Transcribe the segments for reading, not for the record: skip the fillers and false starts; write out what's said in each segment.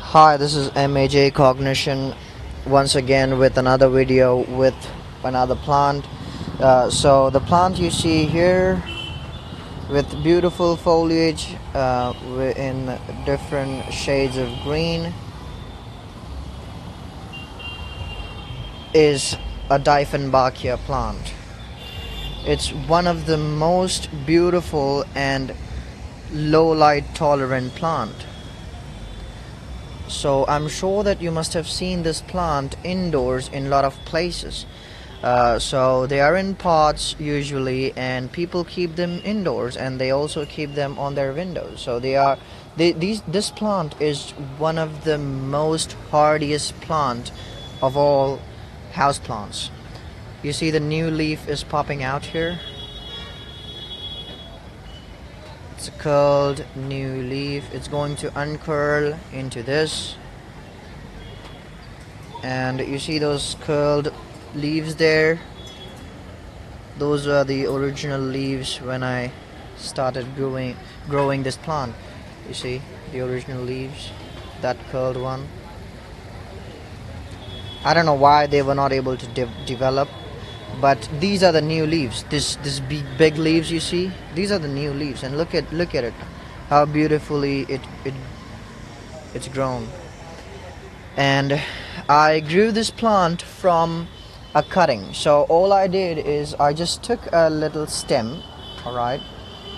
Hi, this is MAJ Cognition once again with another video with another plant. So the plant you see here with beautiful foliage in different shades of green is a Dieffenbachia plant. It's one of the most beautiful and low light tolerant plant. So I'm sure that you must have seen this plant indoors in a lot of places. So they are in pots usually, and people keep them indoors, and they also keep them on their windows. So this plant is one of the most hardiest plant of all house plants. You see the new leaf is popping out here. It's a curled new leaf. It's going to uncurl into this, and you see those curled leaves there. Those are the original leaves when I started growing this plant. You see the original leaves, that curled one. I don't know why they were not able to develop, but these are the new leaves. This big leaves you see, these are the new leaves, and look at it, how beautifully it's grown. And I grew this plant from a cutting. So all I did is I just took a little stem, all right,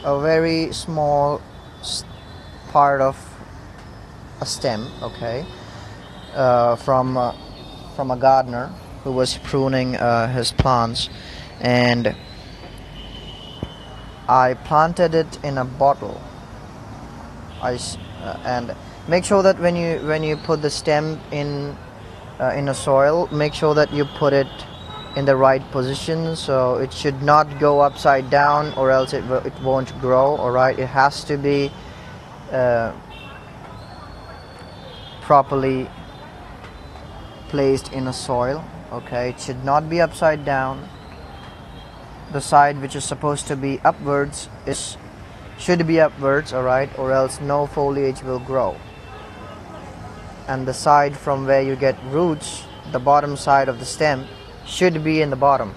a very small part of a stem, okay, from a gardener who was pruning his plants, and I planted it in a bottle. And make sure that when you put the stem in a soil, make sure that you put it in the right position. So it should not go upside down, or else it won't grow. All right, it has to be properly placed in a soil. Okay, it should not be upside down. The side which is supposed to be upwards should be upwards, all right, or else no foliage will grow. And the side from where you get roots, the bottom side of the stem, should be in the bottom,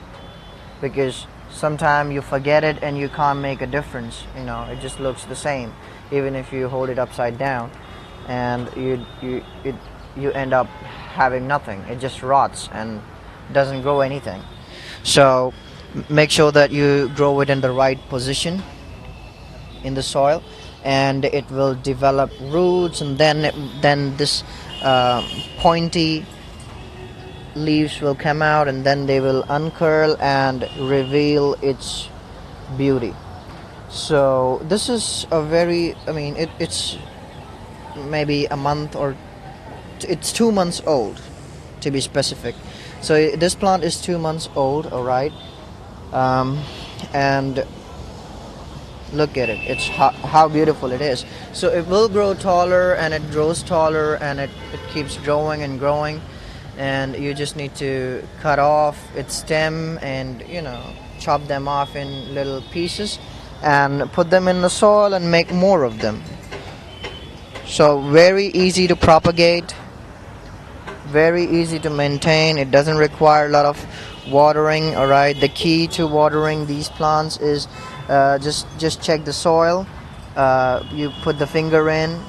because sometimes you forget it and you can't make a difference. You know, it just looks the same even if you hold it upside down, and you end up having nothing. It just rots and doesn't grow anything. So make sure that you grow it in the right position in the soil, and it will develop roots, and then this pointy leaves will come out, and then they will uncurl and reveal its beauty. So this is a very, it's maybe a month, or it's 2 months old to be specific. So this plant is 2 months old, all right, and look at it. It's how beautiful it is. So it will grow taller, and it grows taller, and it keeps growing and growing, and you just need to cut off its stem and chop them off in little pieces and put them in the soil and make more of them. So very easy to propagate, very easy to maintain. It doesn't require a lot of watering. All right, the key to watering these plants is just check the soil. You put the finger in.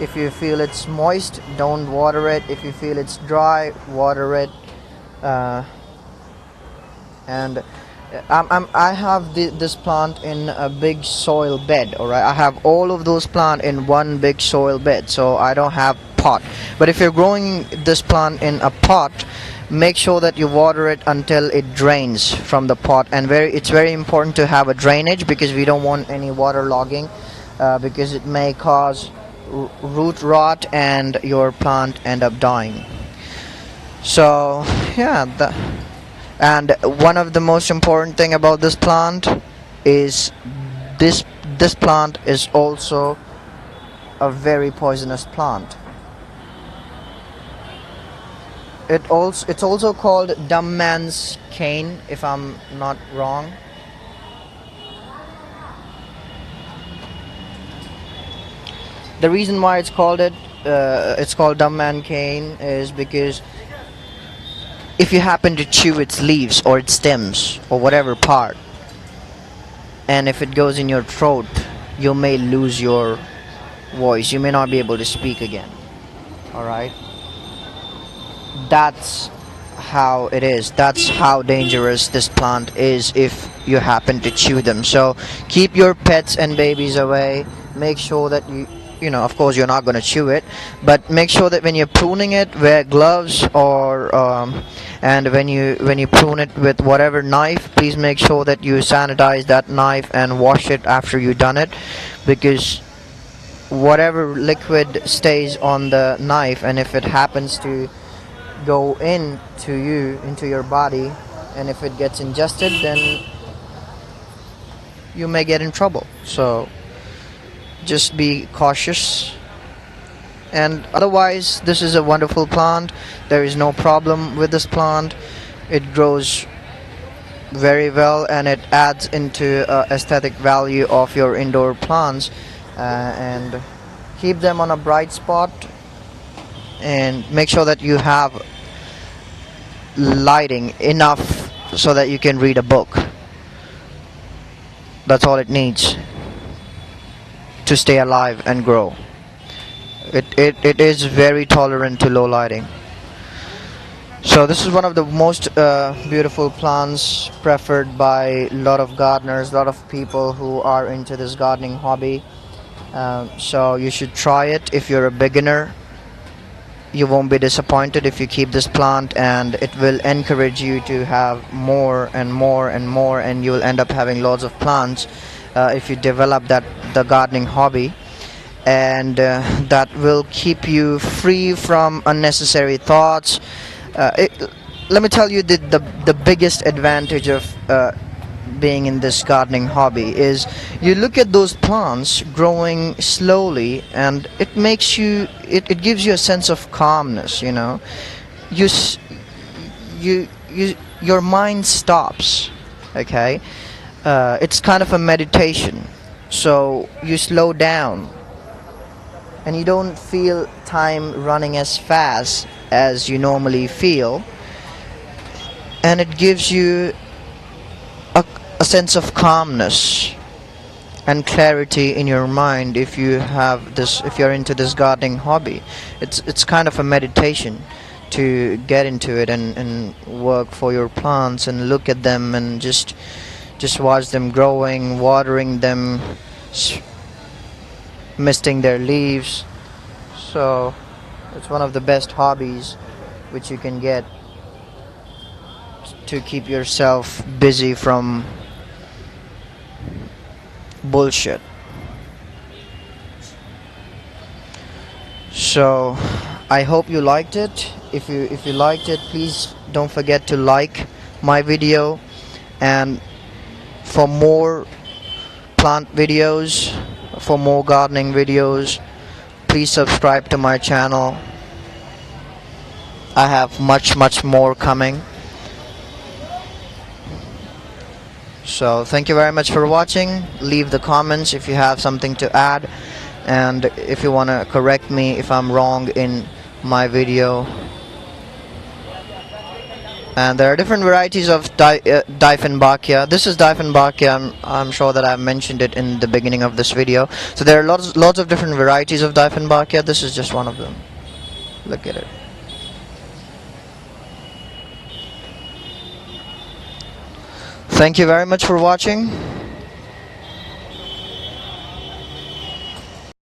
If you feel it's moist, don't water it. If you feel it's dry, water it. And I have this plant in a big soil bed. All right, I have all of those plants in one big soil bed, so I don't have pot. But if you're growing this plant in a pot, make sure that you water it until it drains from the pot. And it's very important to have a drainage, because we don't want any water logging, because it may cause root rot and your plant end up dying. So yeah, and one of the most important thing about this plant is this plant is also a very poisonous plant. It's also called dumb man's cane, if I'm not wrong. The reason why it's called it it's called dumb man cane is because if you happen to chew its leaves or its stems or whatever part, and if it goes in your throat, you may lose your voice. You may not be able to speak again. Alright? That's how it is. That's how dangerous this plant is if you happen to chew them. So keep your pets and babies away. Make sure that you know, of course you're not going to chew it, but make sure that when you're pruning it, wear gloves, or and when you prune it with whatever knife, please make sure that you sanitize that knife and wash it after you've done it, because whatever liquid stays on the knife, and if it happens to go into your body, and if it gets ingested, then you may get in trouble. So just be cautious. And otherwise, this is a wonderful plant. There is no problem with this plant. It grows very well, and it adds into aesthetic value of your indoor plants. And keep them on a bright spot, and make sure that you have lighting enough so that you can read a book. That's all it needs to stay alive and grow. It is very tolerant to low lighting. So this is one of the most beautiful plants preferred by a lot of gardeners, a lot of people who are into this gardening hobby. So you should try it. If you're a beginner, you won't be disappointed if you keep this plant, and it will encourage you to have more and more and more, and you will end up having lots of plants if you develop the gardening hobby. And that will keep you free from unnecessary thoughts. Let me tell you, the biggest advantage of being in this gardening hobby is you look at those plants growing slowly, and it makes you it gives you a sense of calmness. You know, your mind stops. Okay, it's kind of a meditation. So you slow down, and you don't feel time running as fast as you normally feel, and it gives you a sense of calmness and clarity in your mind. If you're into this gardening hobby, it's kind of a meditation to get into it and work for your plants and look at them and just watch them growing, watering them, misting their leaves. So it's one of the best hobbies which you can get to keep yourself busy from bullshit. So I hope you liked it. If you liked it, please don't forget to like my video, and for more plant videos, for more gardening videos, please subscribe to my channel. I have much more coming. So thank you very much for watching. Leave the comments if you have something to add, and if you want to correct me if I'm wrong in my video. And there are different varieties of Dieffenbachia. This is Dieffenbachia. I'm sure that I've mentioned it in the beginning of this video. So there are lots of different varieties of Dieffenbachia. This is just one of them. Look at it. Thank you very much for watching.